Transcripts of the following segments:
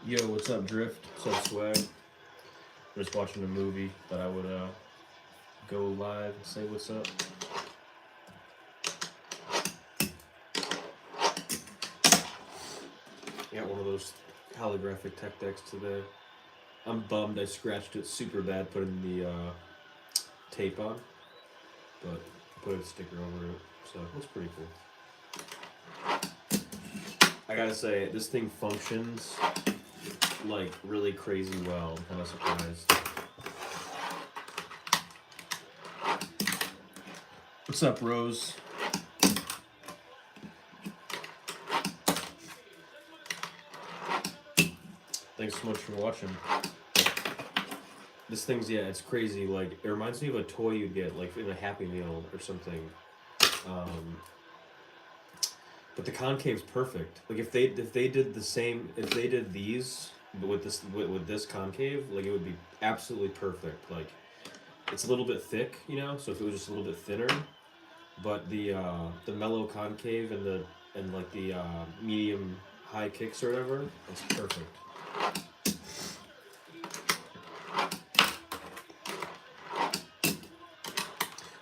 Yo, what's up, Drift? What's up, Swag? Just watching a movie that I would go live and say what's up. I got one of those holographic tech decks today. I'm bummed I scratched it super bad putting the tape on, but put a sticker over it, so it looks pretty cool. I gotta say, this thing functions like really crazy well. I'm kind of surprised. What's up, Rose? Thanks so much for watching. This thing's, yeah, it's crazy. Like, it reminds me of a toy you'd get, like, in a Happy Meal or something. But the concave's perfect. Like, if they did the same, if they did these with this concave, like, it would be absolutely perfect. Like, it's a little bit thick, you know. So if it was just a little bit thinner, but the mellow concave and the medium high kicks or whatever, it's perfect.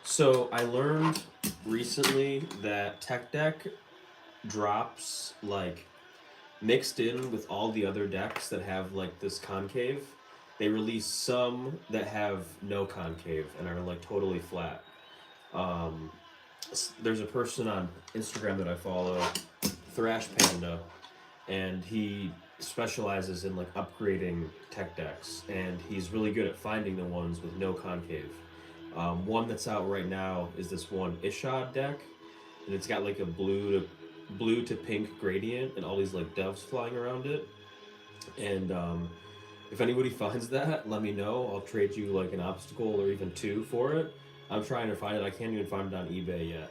So I learned recently that Tech Deck drops, like, mixed in with all the other decks that have, like, this concave. They release some that have no concave and are, like, totally flat. There's a person on Instagram that I follow, Thrash Panda, and he specializes in, like, upgrading tech decks, and he's really good at finding the ones with no concave. One that's out right now is this one Ishad deck, and it's got like a blue to pink gradient and all these like doves flying around it. And if anybody finds that, let me know. I'll trade you like an obstacle or even two for it. I'm trying to find it. I can't even find it on eBay yet.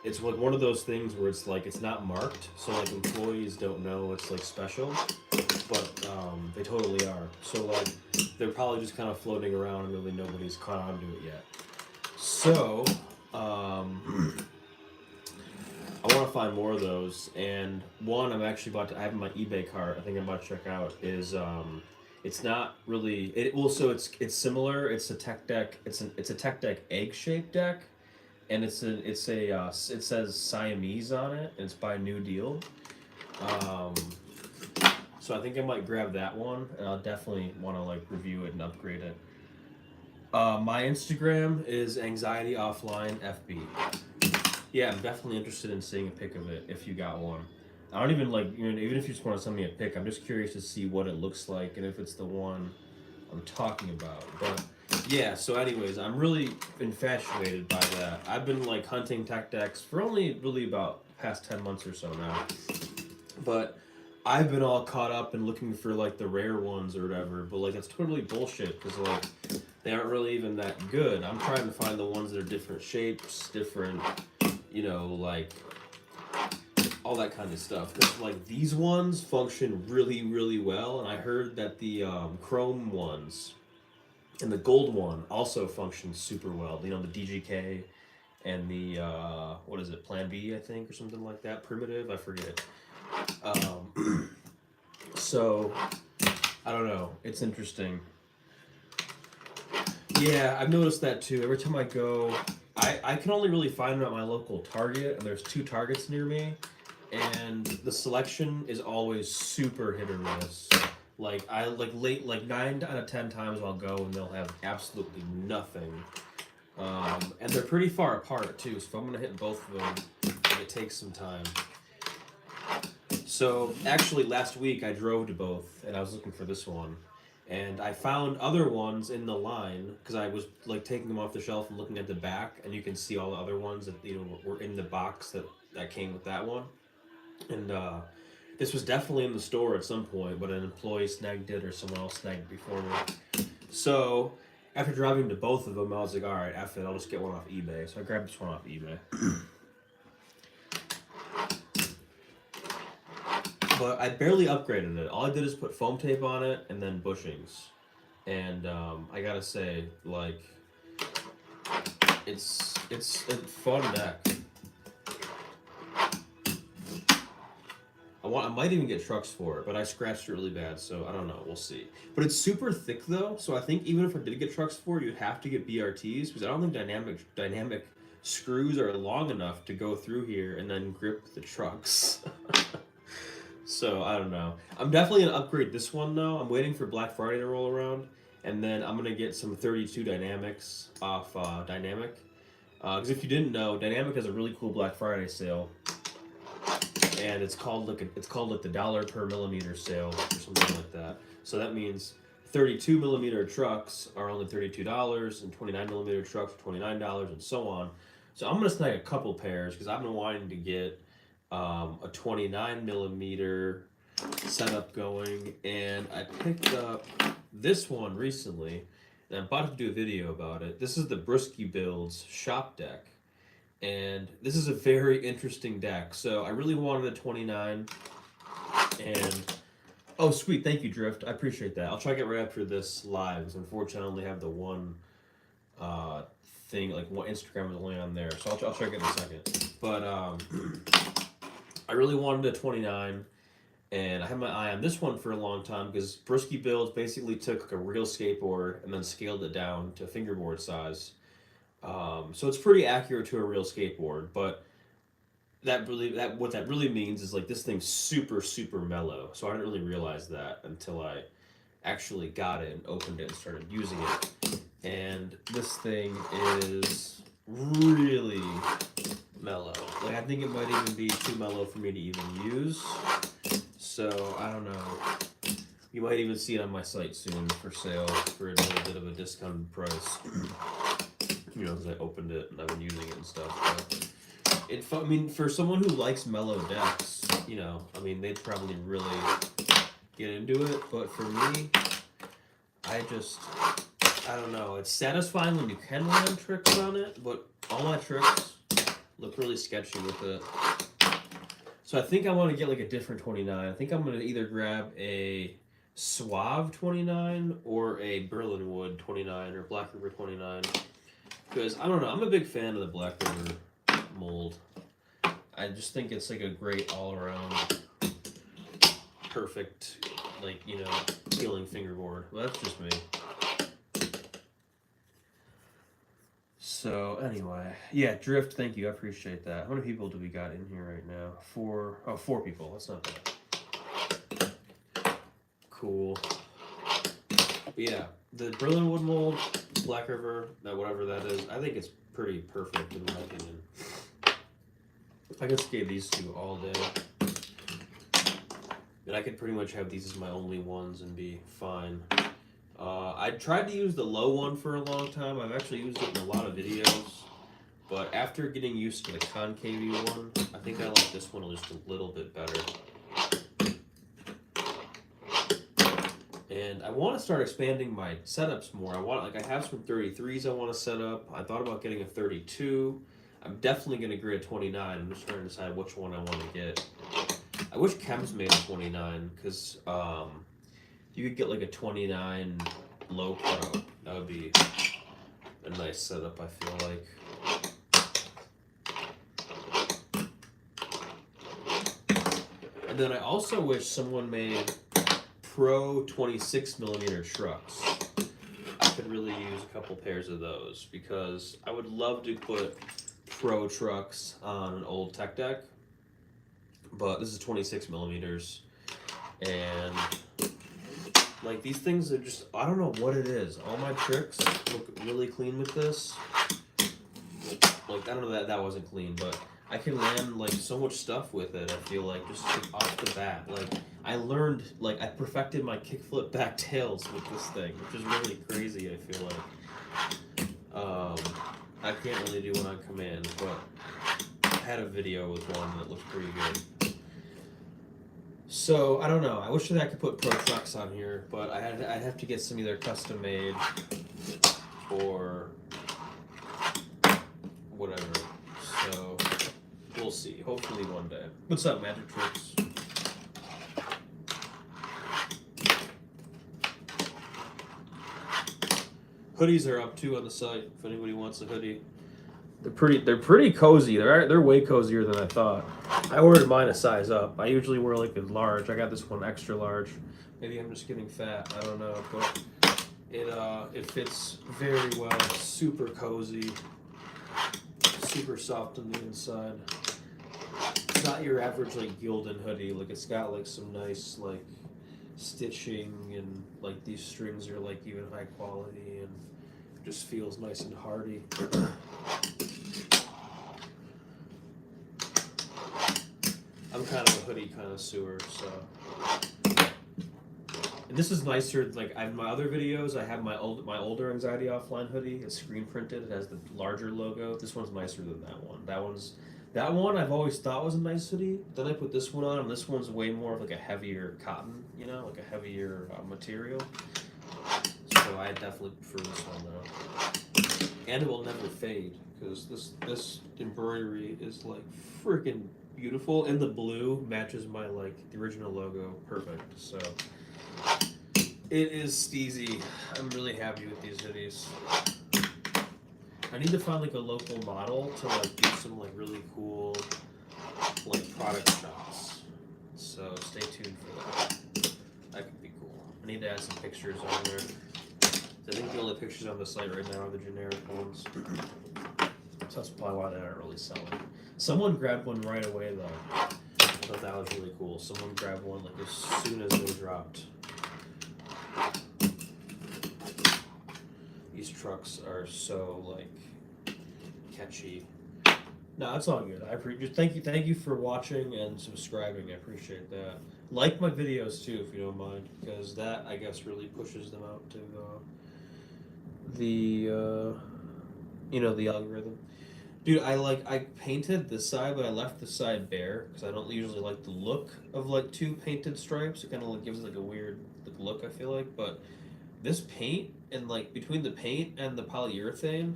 It's like one of those things where it's like it's not marked, so like employees don't know it's like special, but they totally are. So like they're probably just kind of floating around and really nobody's caught on to it yet. So I want to find more of those, and one I'm actually about to, I have in my eBay cart, I think I'm about to check out, is it's not really it's similar. It's a tech deck. It's a tech deck egg shaped deck, and it says Siamese on it, and it's by New Deal. So I think I might grab that one, and I'll definitely want to like review it and upgrade it. My Instagram is Anxiety Offline FB. Yeah, I'm definitely interested in seeing a pic of it if you got one. I don't even like, you know, even if you just want to send me a pic, I'm just curious to see what it looks like and if it's the one I'm talking about. But yeah, so anyways, I'm really infatuated by that. I've been like hunting tech decks for only really about past 10 months or so now. But I've been all caught up in looking for like the rare ones or whatever, but like that's totally bullshit because like they aren't really even that good. I'm trying to find the ones that are different shapes, different, you know, like all that kind of stuff. Because like these ones function really, really well, and I heard that the chrome ones and the gold one also function super well. You know, the DGK and the what is it, Plan B, I think, or something like that. Primitive, I forget. So I don't know. It's interesting. Yeah, I've noticed that too. Every time I go, I can only really find them at my local Target, and there's 2 Targets near me, and the selection is always super hit or miss. Like I like late, like 9 out of 10 times I'll go and they'll have absolutely nothing. And they're pretty far apart too, so if I'm gonna hit both of them, it takes some time. So actually, last week I drove to both, and I was looking for this one, and I found other ones in the line because I was like taking them off the shelf and looking at the back, and you can see all the other ones that were in the box that came with that one, and this was definitely in the store at some point, but an employee snagged it or someone else snagged it before me. So after driving to both of them, I was like, all right, F it, I'll just get one off eBay. So I grabbed this one off eBay. But I barely upgraded it. All I did is put foam tape on it and then bushings. And I gotta say, like, it's a fun deck. I I might even get trucks for it, but I scratched it really bad, so I don't know. We'll see. But it's super thick though, so I think even if I did get trucks for it, you'd have to get BRTs because I don't think dynamic screws are long enough to go through here and then grip the trucks. So I don't know. I'm definitely gonna upgrade this one though. I'm waiting for Black Friday to roll around, and then I'm gonna get some 32 dynamics off Dynamic. Because if you didn't know, Dynamic has a really cool Black Friday sale, and it's called like the dollar per millimeter sale or something like that. So that means 32 millimeter trucks are only $32, and 29 millimeter trucks are $29, and so on. So I'm gonna snag a couple pairs because I've been wanting to get a 29 millimeter setup going, and I picked up this one recently, and I'm about to do a video about it. This is the Brusky Builds shop deck, and this is a very interesting deck. So I really wanted a 29, and oh sweet, thank you Drift, I appreciate that. I'll try to get right after this live because unfortunately I only have the one thing, like one Instagram is only on there, so I'll try to get in a second. But I really wanted a 29, and I had my eye on this one for a long time because Brusky Builds basically took like a real skateboard and then scaled it down to fingerboard size. So it's pretty accurate to a real skateboard, but what that really means is like this thing's super mellow. So I didn't really realize that until I actually got it and opened it and started using it. And this thing is really mellow. Like I think it might even be too mellow for me to even use. So I don't know. You might even see it on my site soon for sale for a little bit of a discounted price. You know, because I opened it and I've been using it and stuff. But I mean, for someone who likes mellow decks, you know, I mean, they'd probably really get into it. But for me, I don't know. It's satisfying when you can land tricks on it, but all my tricks look really sketchy with it. So I think I want to get like a different 29. I think I'm going to either grab a Suave 29 or a Berlinwood 29 or Black River 29. Because, I don't know, I'm a big fan of the Black River mold. I just think it's like a great all-around perfect, like, you know, healing fingerboard. Well, that's just me. So, anyway. Yeah, Drift, thank you. I appreciate that. How many people do we got in here right now? 4 people. That's not bad. Cool. But yeah, the Berlinwood mold, Black River, whatever that is, I think it's pretty perfect in my opinion. I could skate these two all day. And I could pretty much have these as my only ones and be fine. I tried to use the low one for a long time. I've actually used it in a lot of videos. But after getting used to the concave one, I think I like this one just a little bit better. And I want to start expanding my setups more. I have some 33s I want to set up. I thought about getting a 32. I'm definitely going to grade a 29. I'm just trying to decide which one I want to get. I wish Chems made a 29, because you could get like a 29 low pro. That would be a nice setup, I feel like. And then I also wish someone made Pro 26 millimeter trucks. I could really use a couple pairs of those because I would love to put Pro trucks on an old tech deck, but this is 26 millimeters, and like these things are just, I don't know what it is. All my tricks look really clean with this. Like, I don't know that wasn't clean, but I can land like so much stuff with it. I feel like just off the bat, like I learned, like I perfected my kickflip back tails with this thing, which is really crazy. I feel like I can't really do one on command, but I had a video with one that looked pretty good. So I don't know. I wish that I could put Pro trucks on here, but I'd have to get some either custom made or whatever. So we'll see. Hopefully one day. What's up, Magic Tricks? Hoodies are up too on the site if anybody wants a hoodie. They're pretty cozy. They're way cozier than I thought. I ordered mine a size up. I usually wear like a large. I got this one extra large. Maybe I'm just getting fat. I don't know, but it fits very well. It's super cozy, super soft on the inside. It's not your average like Gildan hoodie. Like it's got like some nice like stitching and like these strings are like even high quality and just feels nice and hardy. I'm kind of a hoodie connoisseur, so. And this is nicer. Like in my other videos, I have my older Anxiety Offline hoodie. It's screen printed. It has the larger logo. This one's nicer than that one. That one I've always thought was a nice hoodie. Then I put this one on, and this one's way more of like a heavier cotton. You know, like a heavier material. So I definitely prefer this one though. And it will never fade because this embroidery is like freaking beautiful, and the blue matches my like the original logo perfect. So it is steezy. I'm really happy with these hoodies. I need to find like a local model to like do some like really cool like product shots. So stay tuned for that. That could be cool. I need to add some pictures on there. I think the only pictures on the site right now are the generic ones. So that's probably why they aren't really selling. Someone grabbed one right away though. I thought that was really cool. Someone grabbed one like as soon as they dropped. These trucks are so like catchy. No, it's all good. Thank you for watching and subscribing. I appreciate that. Like my videos too, if you don't mind, because that I guess really pushes them out to the the algorithm. Dude, I painted this side, but I left the side bare because I don't usually like the look of like two painted stripes. It kind of like gives it like a weird look, I feel like. But this paint and like between the paint and the polyurethane,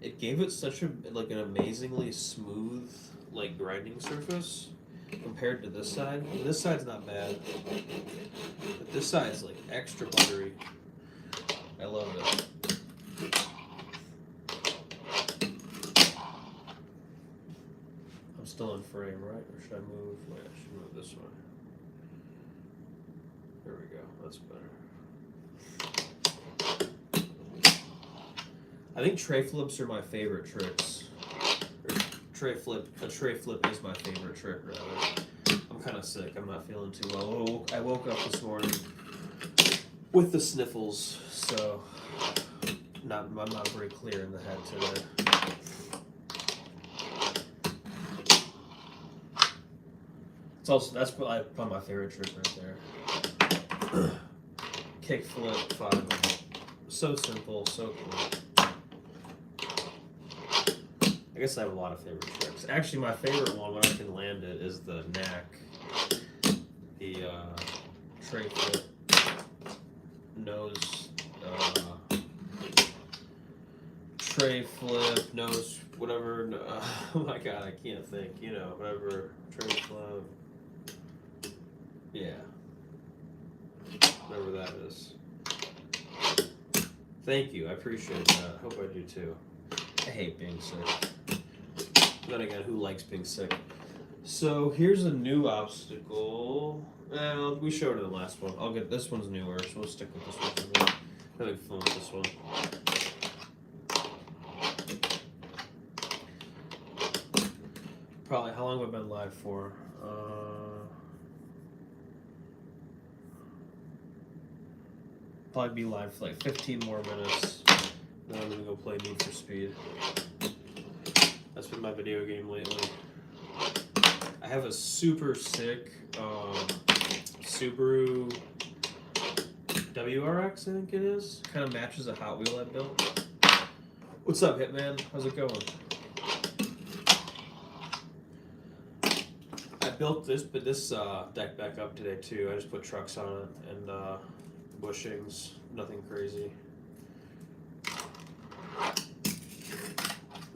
it gave it such a like an amazingly smooth like grinding surface compared to this side. And this side's not bad, but this side's like extra buttery. I love it. I'm still in frame, right? Or should I move? Wait, I should move this way. There we go. That's better. I think tray flips are my favorite tricks. Or a tray flip is my favorite trick, rather. I'm kind of sick. I'm not feeling too well. I woke up this morning with the sniffles, so I'm not very clear in the head today. That's probably my favorite trick right there. Kick flip 5. So simple, so cool. I guess I have a lot of favorite tricks. Actually, my favorite one when I can land it is the knack. The tray flip nose. Tray flip nose. Whatever. Oh my god, I can't think. Whatever. Tray flip. Yeah. Whatever that is. Thank you. I appreciate that. Hope I do too. I hate being sick. Then again, who likes being sick? So here's a new obstacle. We showed it in the last one. This one's newer, so we'll stick with this one for now. I'm having fun with this one. Probably, how long have I been live for? Probably be live for like 15 more minutes. Then I'm gonna go play Need for Speed. That's been my video game lately. I have a super sick Subaru WRX, I think it is. Kind of matches a Hot Wheel I built. What's up, Hitman? How's it going? I built this deck back up today too. I just put trucks on it and bushings, nothing crazy.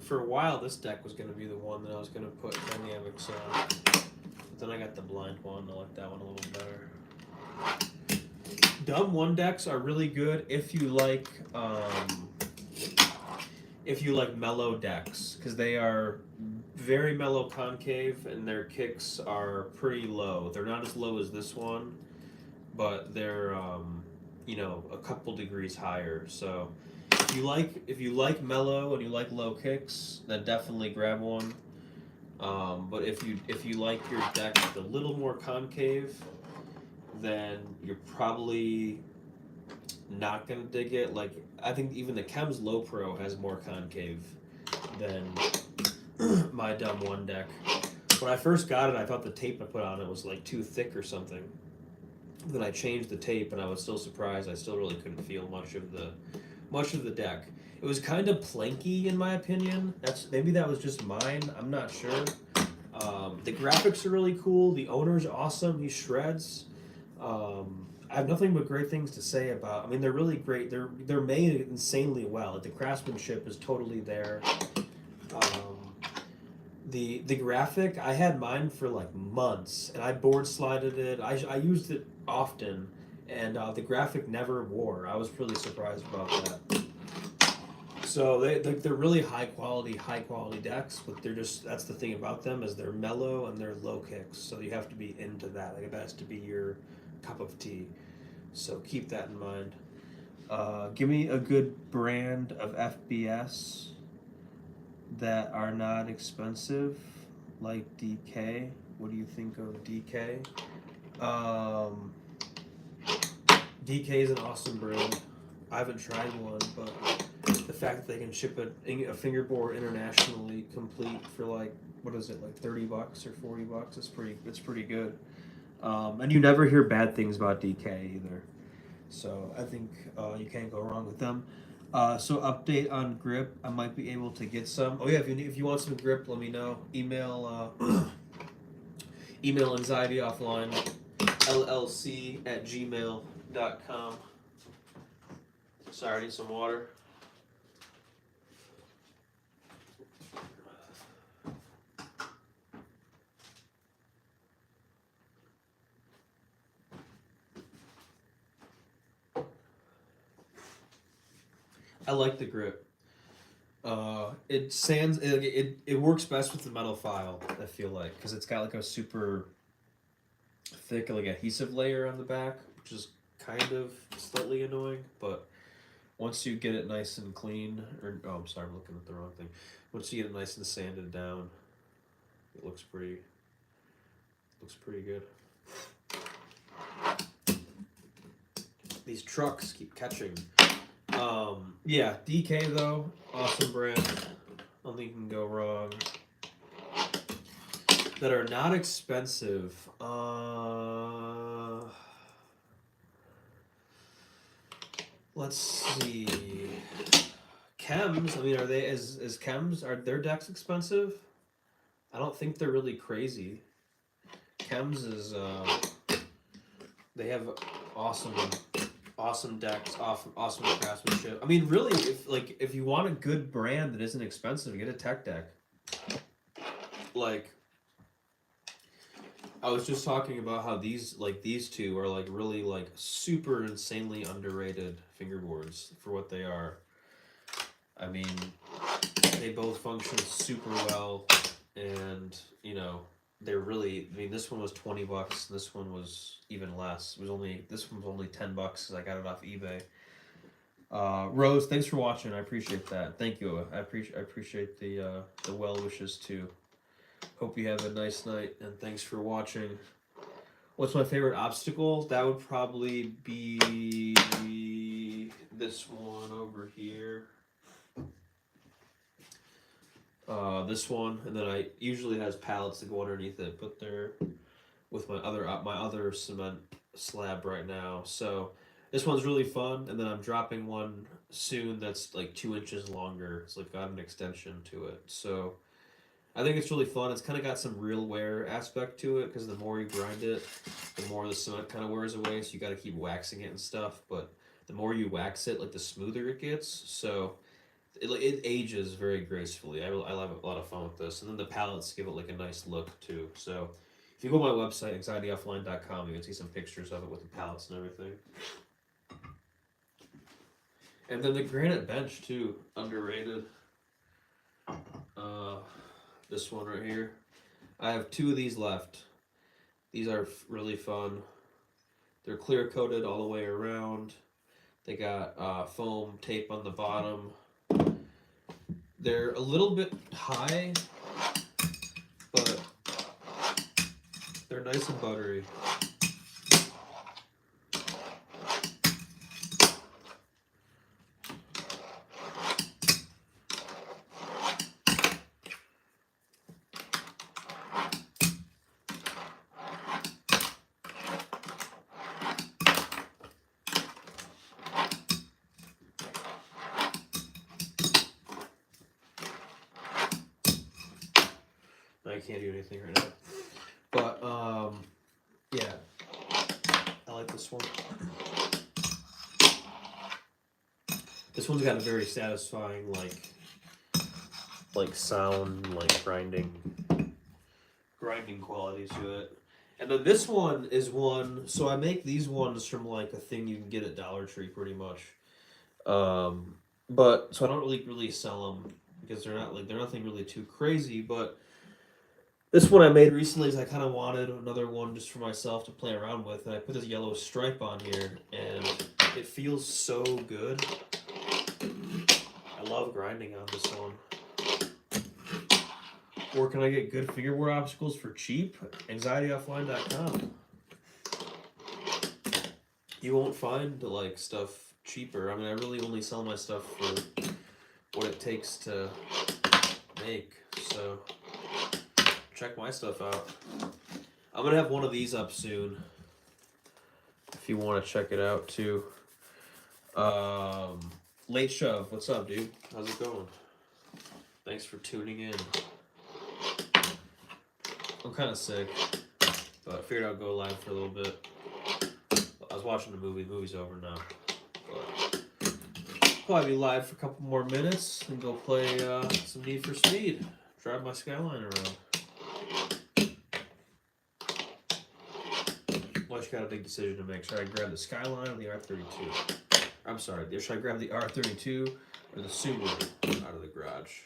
For a while, this deck was going to be the one that I was going to put dynamics on. But then I got the blind one. I like that one a little better. Dumb 1 decks are really good if you like if you like mellow decks, because they are very mellow concave and their kicks are pretty low. They're not as low as this one, but they're a couple degrees higher. So if you like mellow and you like low kicks, then definitely grab one. But if you like your deck a little more concave, then you're probably not gonna dig it. Like I think even the Chems Low Pro has more concave than my dumb one deck. When I first got it, I thought the tape I put on it was like too thick or something. Then I changed the tape, and I was still surprised. I still really couldn't feel much of the deck. It was kind of planky in my opinion. Maybe that was just mine. I'm not sure. The graphics are really cool. The owner's awesome. He shreds. I have nothing but great things to say about. I mean, they're really great. They're made insanely well. Like, the craftsmanship is totally there. Um, the graphic, I had mine for like months, and I board slided it. I used it often, and the graphic never wore. I was really surprised about that. So they're really high quality decks, but that's the thing about them is they're mellow and they're low kicks. So you have to be into that. Like that has to be your cup of tea. So keep that in mind. Give me a good brand of FBS that are not expensive, like DK. What do you think of DK? DK is an awesome brand. I haven't tried one, but the fact that they can ship a fingerboard internationally complete for like what is it, like $30 or $40? It's pretty good. And you never hear bad things about DK either. So I think you can't go wrong with them. So update on grip. I might be able to get some. Oh yeah, if you want some grip, let me know. Email anxietyOffline llc@gmail.com. Sorry, I need some water. I like the grip. It works best with the metal file. I feel like because it's got like a super thick like adhesive layer on the back, which is kind of slightly annoying. But once you get it nice and clean, or oh, I'm sorry, I'm looking at the wrong thing. Once you get it nice and sanded down, it looks pretty good. These trucks keep catching. Yeah, DK though, awesome brand. Nothing can go wrong. That are not expensive. Let's see. Chems. I mean, are they as Chems? Are their decks expensive? I don't think they're really crazy. Chems is they have awesome decks, awesome craftsmanship. I mean, really, if you want a good brand that isn't expensive, get a tech deck. Like, I was just talking about how these two are like really like super insanely underrated fingerboards for what they are. I mean, they both function super well, and they're really. I mean, this one was $20. This one was even less. This one was only $10 because I got it off eBay. Rose, thanks for watching. I appreciate that. Thank you. I appreciate the well wishes too. Hope you have a nice night, and thanks for watching. What's my favorite obstacle? That would probably be this one over here. This one, and then I usually has pallets that go underneath it, but they're with my other cement slab right now. So this one's really fun, and then I'm dropping one soon that's like 2 inches longer. It's like got an extension to it. So I think it's really fun. It's kind of got some real wear aspect to it because the more you grind it, the more the cement kind of wears away. So you got to keep waxing it and stuff. But the more you wax it, like the smoother it gets. So it ages very gracefully. I have a lot of fun with this. And then the palettes give it like a nice look too. So if you go to my website, anxietyOffline.com, you can see some pictures of it with the palettes and everything. And then the granite bench too, underrated. This one right here. I have 2 of these left. These are really fun. They're clear coated all the way around. They got foam tape on the bottom. They're a little bit high, but they're nice and buttery. I can't do anything right now. But, yeah. I like this one. This one's got a very satisfying, like sound, like grinding quality to it. And then this one is one, so I make these ones from like a thing you can get at Dollar Tree pretty much. But, so I don't really sell them because they're nothing really too crazy, but this one I made recently is I kind of wanted another one just for myself to play around with, and I put this yellow stripe on here, and it feels so good. I love grinding on this one. Where can I get good fingerboard obstacles for cheap? AnxietyOffline.com. You won't find like stuff cheaper. I mean, I really only sell my stuff for what it takes to make, so check my stuff out. I'm gonna have one of these up soon if you want to check it out too. Late Shove, what's up, dude? How's it going? Thanks for tuning in. I'm kind of sick, but I figured I'd go live for a little bit. I was watching the movie. The movie's over now. But probably be live for a couple more minutes and go play some Need for Speed. Drive my Skyline around. Well, I got a big decision to make. Should I grab the Skyline or the R32? I'm sorry. Should I grab the R32 or the Subaru out of the garage?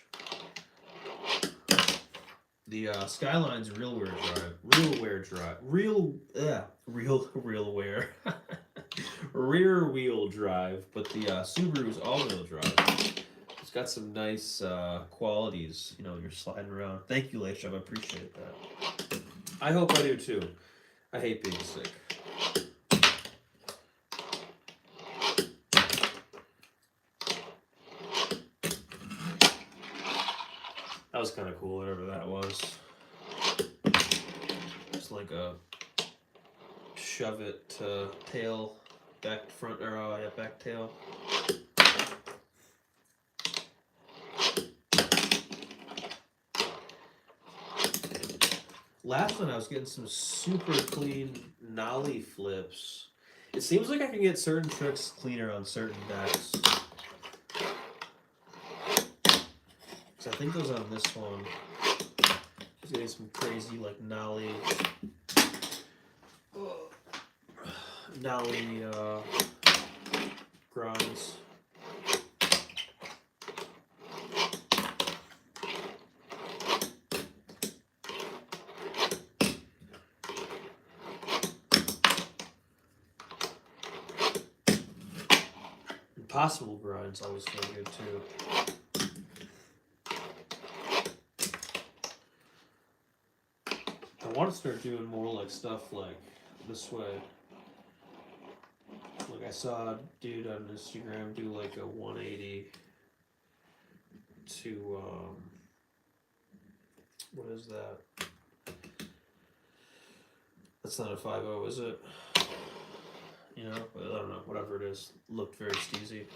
The Skyline's rear wheel drive, but the Subaru's all-wheel drive. It's got some nice qualities, you know, when you're sliding around. Thank you, Late Shop. I appreciate that. I hope I do too. I hate being sick. That was kind of cool, whatever that was. It's like a shove it tail, back front, or yeah, back tail. Last one, I was getting some super clean nollie flips. It seems like I can get certain tricks cleaner on certain decks. I think those on this one. Just getting some crazy like nollie grinds. Impossible grinds always feel good too. I want to start doing more like stuff like this way. Like I saw a dude on Instagram do like a 180 to what is that? That's not a 5.0, is it? You know, I don't know, whatever it is. Looked very steezy.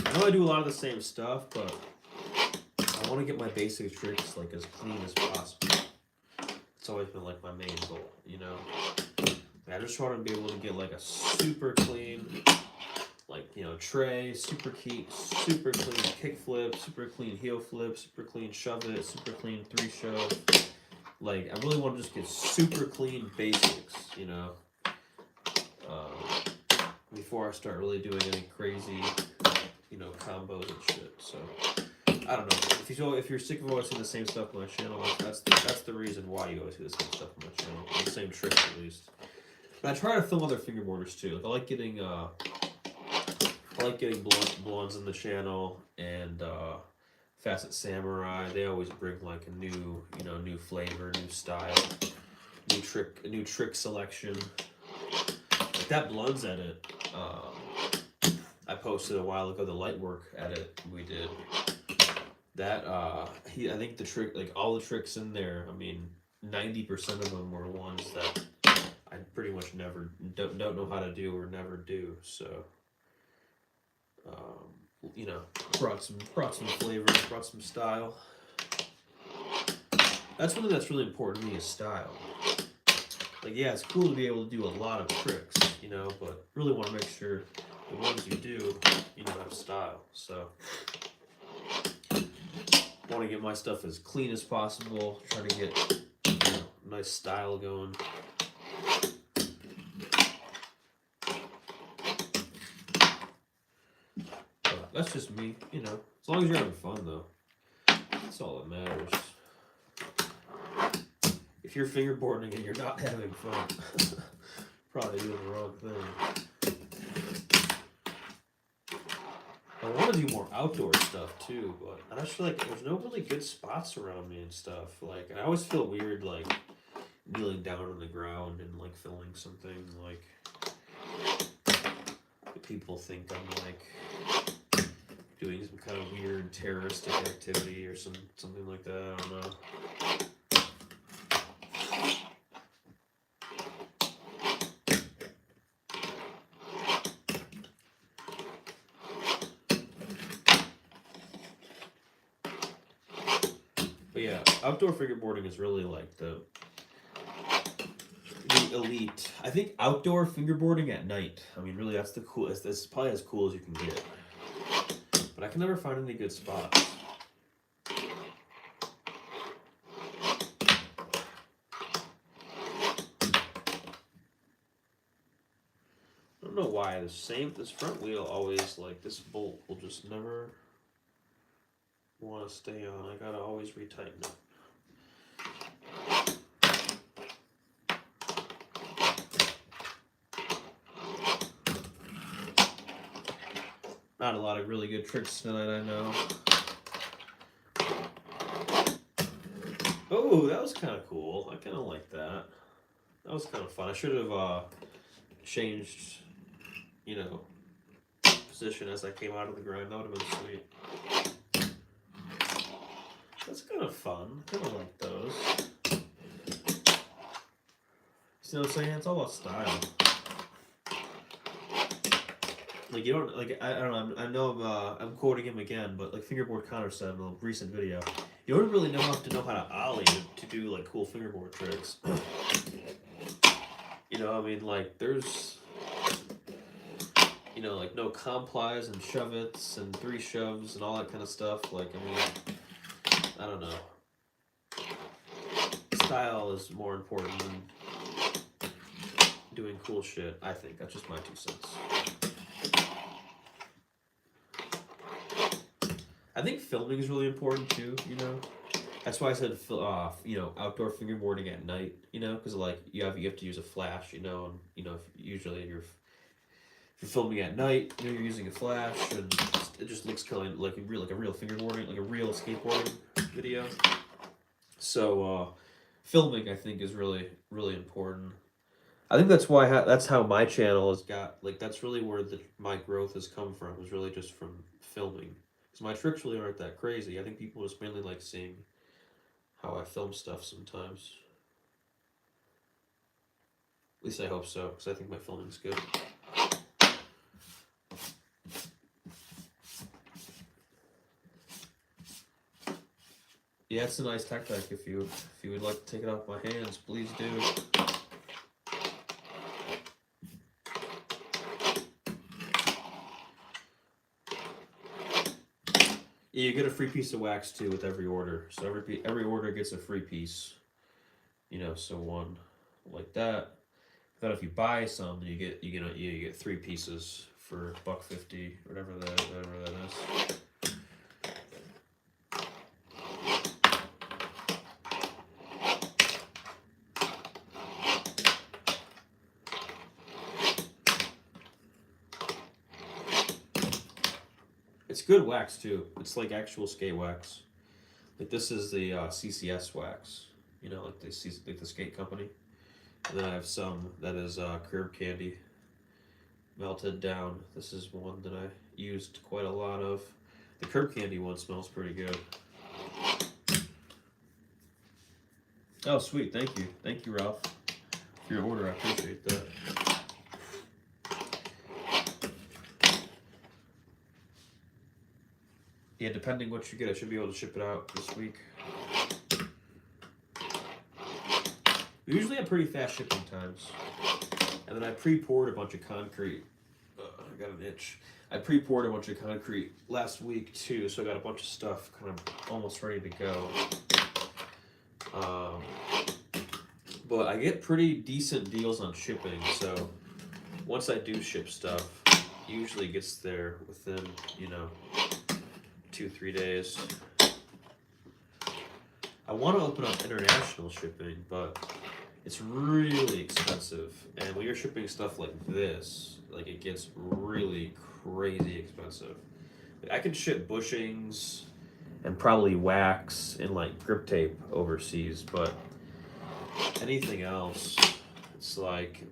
I know I do a lot of the same stuff, but I want to get my basic tricks like as clean as possible. It's always been like my main goal, you know. I just want to be able to get like a super clean, like, you know, tray, super clean kick flip, super clean heel flip, super clean shove it, super clean 3-shove. Like, I really want to just get super clean basics, you know, before I start really doing any crazy, you know, combos and shit. if you're sick of always seeing the same stuff on my channel, that's the reason why you always see the same stuff on my channel. The same tricks at least. And I try to film other fingerboarders too. Like I like getting blondes in the channel and Facet Samurai. They always bring like a new flavor, new style, a new trick selection. Like that blondes edit. I posted a while ago the light work edit we did. That I think the trick, like all the tricks in there, I mean 90% of them were ones that I pretty much never don't know how to do or never do. So brought some flavor, brought some style. That's something that's really important to me is style. Like yeah, it's cool to be able to do a lot of tricks, but really want to make sure the ones you do, have style. So want to get my stuff as clean as possible. Try to get nice style going. But that's just me, As long as you're having fun, though, that's all that matters. If you're fingerboarding and you're not having fun, probably doing the wrong thing. I want to do more outdoor stuff too, but I just feel like there's no really good spots around me and stuff. Like, and I always feel weird, like kneeling down on the ground and like filming something. Like, people think I'm like doing some kind of weird terroristic activity or something like that. I don't know. But yeah, outdoor fingerboarding is really like the elite. I think outdoor fingerboarding at night. I mean, really, that's the coolest. That's probably as cool as you can get. But I can never find any good spots. I don't know why this front wheel always, like, this bolt will just never want to stay on. I gotta always retighten it. Not a lot of really good tricks tonight, I know. Oh, that was kind of cool. I kind of like that. That was kind of fun. I should have changed, position as I came out of the grind. That would have been sweet. That's kind of fun. I kind of like those. See what I'm saying? It's all about style. Like, you don't, like, I don't know, I know I'm quoting him again, but like Fingerboard Connor said in a recent video, you don't really have to know how to ollie to do like cool fingerboard tricks. I mean, like, there's, like no complies and shove-its and 3 shoves and all that kind of stuff. Like, I mean, I don't know. Style is more important than doing cool shit, I think. That's just my 2 cents. I think filming is really important too, That's why I said, outdoor fingerboarding at night, because like you have to use a flash, and usually if you're filming at night, you're using a flash, and it just looks kind of like a real fingerboarding, like a real skateboarding video. So filming, I think, is really, really important. I think that's why that's how my channel has got, like, that's really where my growth has come from, is really just from filming. Because my tricks really aren't that crazy. I think people just mainly like seeing how I film stuff sometimes. At least I hope so, because I think my filming's good. Yeah, it's a nice tech deck. If you would like to take it off my hands, please do. Yeah, you get a free piece of wax too with every order. So every order gets a free piece. So one like that. Then if you buy some, you get 3 pieces for $1.50, whatever that is. It's good wax too. It's like actual skate wax. Like this is the CCS wax. You know, like the skate company. And then I have some that is curb candy melted down. This is one that I used quite a lot of. The curb candy one smells pretty good. Oh, sweet. Thank you, Ralph, for your order. I appreciate that. Yeah, depending what you get, I should be able to ship it out this week. We usually have pretty fast shipping times. And then I pre-poured a bunch of concrete. I got an itch. I pre-poured a bunch of concrete last week too, so I got a bunch of stuff kind of almost ready to go. But I get pretty decent deals on shipping, so once I do ship stuff, it usually gets there within, 2-3 days. I want to open up international shipping, but it's really expensive. And when you're shipping stuff like this, like it gets really crazy expensive. I can ship bushings and probably wax and like grip tape overseas, but anything else, it's like,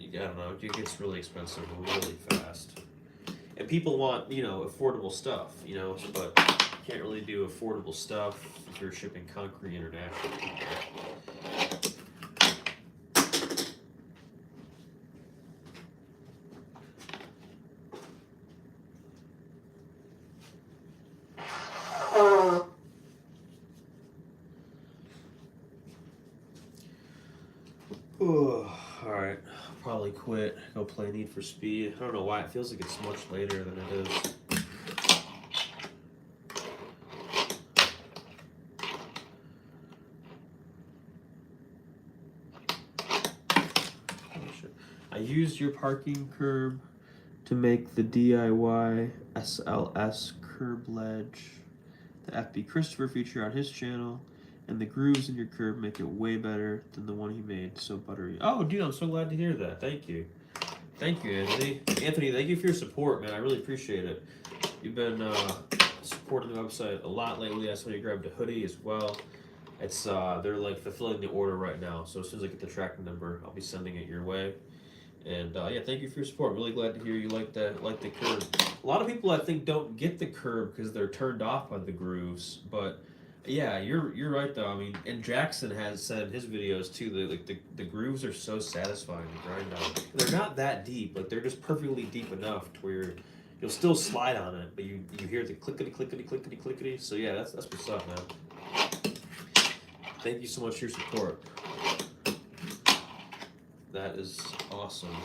I don't know, it gets really expensive really fast. And people want, affordable stuff, but you can't really do affordable stuff if you're shipping concrete internationally. Alright, I'll probably quit, go play Need for Speed. I don't know why, it feels like it's much later than it is. I used your parking curb to make the DIY SLS curb ledge. The FB Christopher feature on his channel. And the grooves in your curb make it way better than the one he made. So buttery. Oh, dude, I'm so glad to hear that. Thank you. Thank you, Anthony. Anthony, thank you for your support, man. I really appreciate it. You've been supporting the website a lot lately. That's when you grabbed a hoodie as well. It's they're like fulfilling the order right now. So as soon as I get the tracking number, I'll be sending it your way. And yeah, thank you for your support. Really glad to hear you like the curb. A lot of people I think don't get the curb because they're turned off by the grooves, but yeah, you're right though. I mean, and Jackson has said in his videos too that the grooves are so satisfying to grind on. They're not that deep, like they're just perfectly deep enough to where you'll still slide on it, but you hear the clickety clickety clickety clickety. So yeah, that's what's up, man. Thank you so much for your support. That is awesome.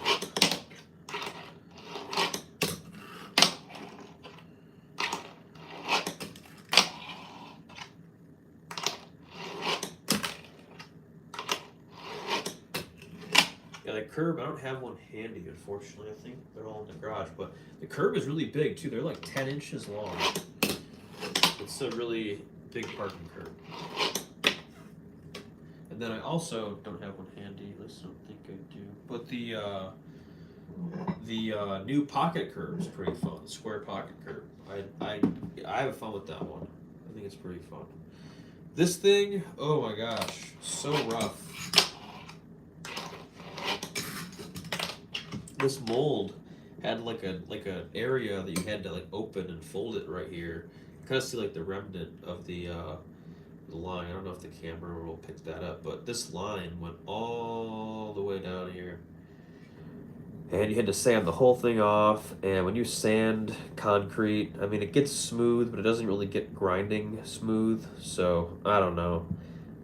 Yeah, the curb, I don't have one handy, unfortunately. I think they're all in the garage, but the curb is really big too. They're like 10 inches long. It's a really big parking curb. And then I also don't have one handy. At least I don't think I do. But the new pocket curb is pretty fun. The square pocket curb. I have fun with that one. I think it's pretty fun. This thing, oh my gosh, so rough. This mold had like a area that you had to like open and fold it right here. You kind of see like the remnant of the line. I don't know if the camera will pick that up, but this line went all the way down here. And you had to sand the whole thing off, and when you sand concrete, I mean, it gets smooth, but it doesn't really get grinding smooth, so, I don't know.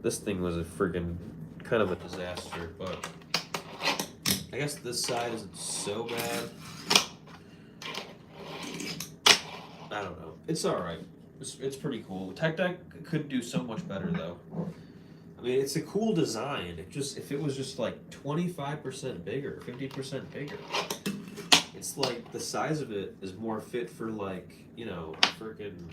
This thing was a friggin' kind of a disaster, but I guess this side isn't so bad. I don't know. It's alright. It's pretty cool. Tech Deck could do so much better, though. I mean, it's a cool design. If it was just like 25% bigger, 50% bigger, it's like the size of it is more fit for like, freaking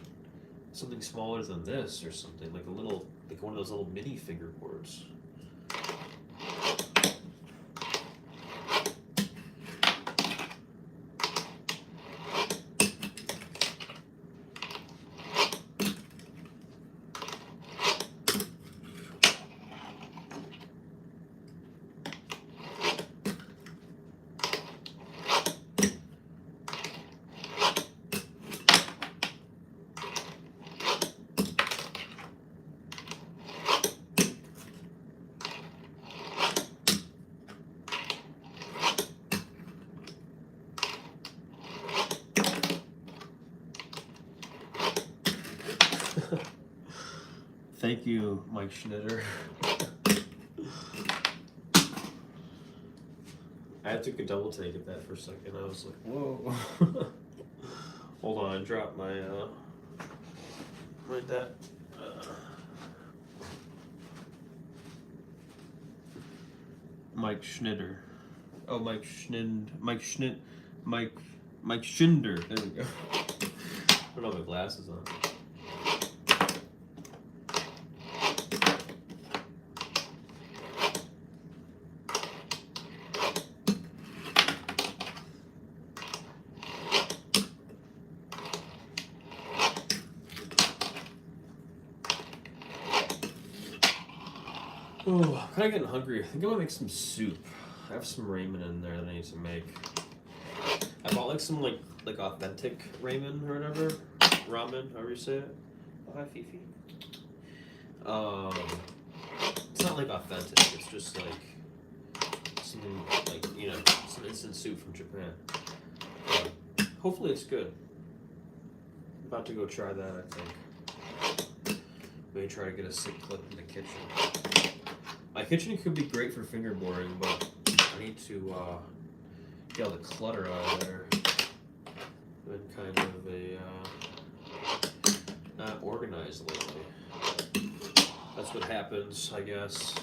something smaller than this or something, like one of those little mini fingerboards. Thank you, Mike Schnitter. I took a double take at that for a second. I was like, whoa. Hold on, I dropped my, right that. Mike Schnitter. Oh, Mike Schinder. There we go. I don't have my glasses on. Oh, I'm kind of getting hungry. I think I'm gonna make some soup. I have some ramen in there that I need to make. I bought like some like authentic ramen or whatever, ramen, however you say it. Oh, hi Fifi. It's not like authentic. It's just like some some instant soup from Japan. Hopefully it's good. I'm about to go try that. I think. Maybe try to get a sick clip in the kitchen. My kitchen could be great for fingerboarding, but I need to get all the clutter out of there. Been kind of not organized lately. That's what happens, I guess.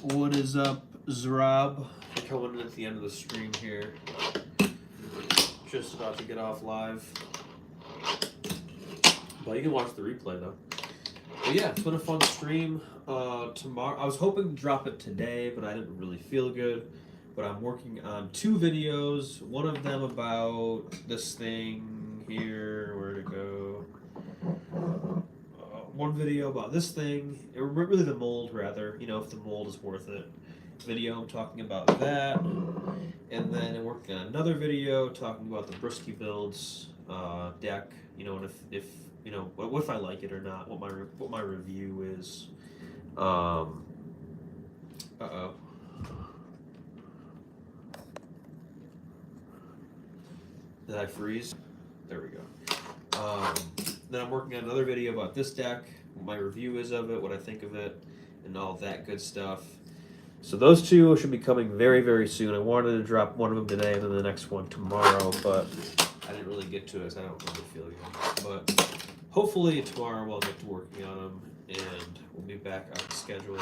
What is up, Zrob? We're coming in at the end of the stream here. Just about to get off live. But you can watch the replay though. But yeah, it's been a fun stream. Tomorrow, I was hoping to drop it today, but I didn't really feel good. But I'm working on 2 videos. One of them about this thing here. Where'd it go? One video about this thing. Really the mold, rather. You know, if the mold is worth it. Video, I'm talking about that. And then I'm working on another video talking about the Brisky builds deck. You know, and if you know, what if I like it or not? What my review is. Did I freeze? There we go. Then I'm working on another video about this deck, what my review is of it, what I think of it, and all that good stuff. So those 2 should be coming very, very soon. I wanted to drop one of them today and then the next one tomorrow, but I didn't really get to it because I don't really feel good. But hopefully tomorrow I'll get to working on them and we'll be back on schedule.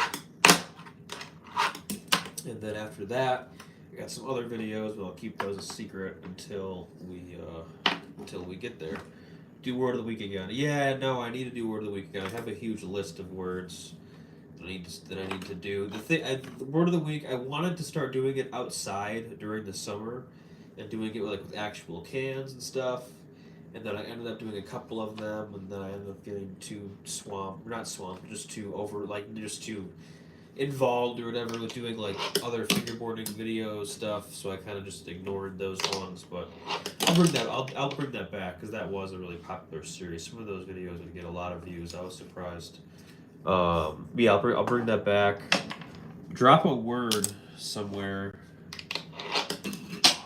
And then after that, I got some other videos, but I'll keep those a secret until we get there. Do word of the week again. Yeah, no, I need to do word of the week again. I have a huge list of words that I need to do. The word of the week, I wanted to start doing it outside during the summer and doing it with actual cans and stuff. And then I ended up doing a couple of them, and then I ended up getting too just too involved or whatever with doing like other fingerboarding video stuff. So I kind of just ignored those ones. But I'll bring that back because that was a really popular series. Some of those videos would get a lot of views. I was surprised. Yeah, I'll bring that back. Drop a word somewhere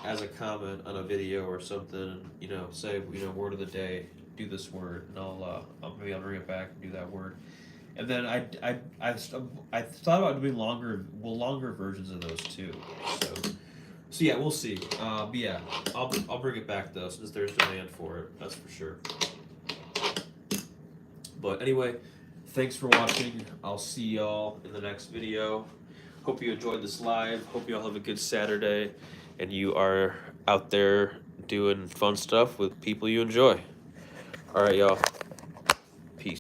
as a comment on a video or something, you know, say, you know, word of the day, do this word, and I'll bring it back and do that word. And then I thought about doing longer versions of those too. So yeah, we'll see. But yeah, I'll bring it back though, since there's demand for it. That's for sure. But anyway, thanks for watching. I'll see y'all in the next video. Hope you enjoyed this live. Hope you all have a good Saturday, and you are out there doing fun stuff with people you enjoy. All right, y'all.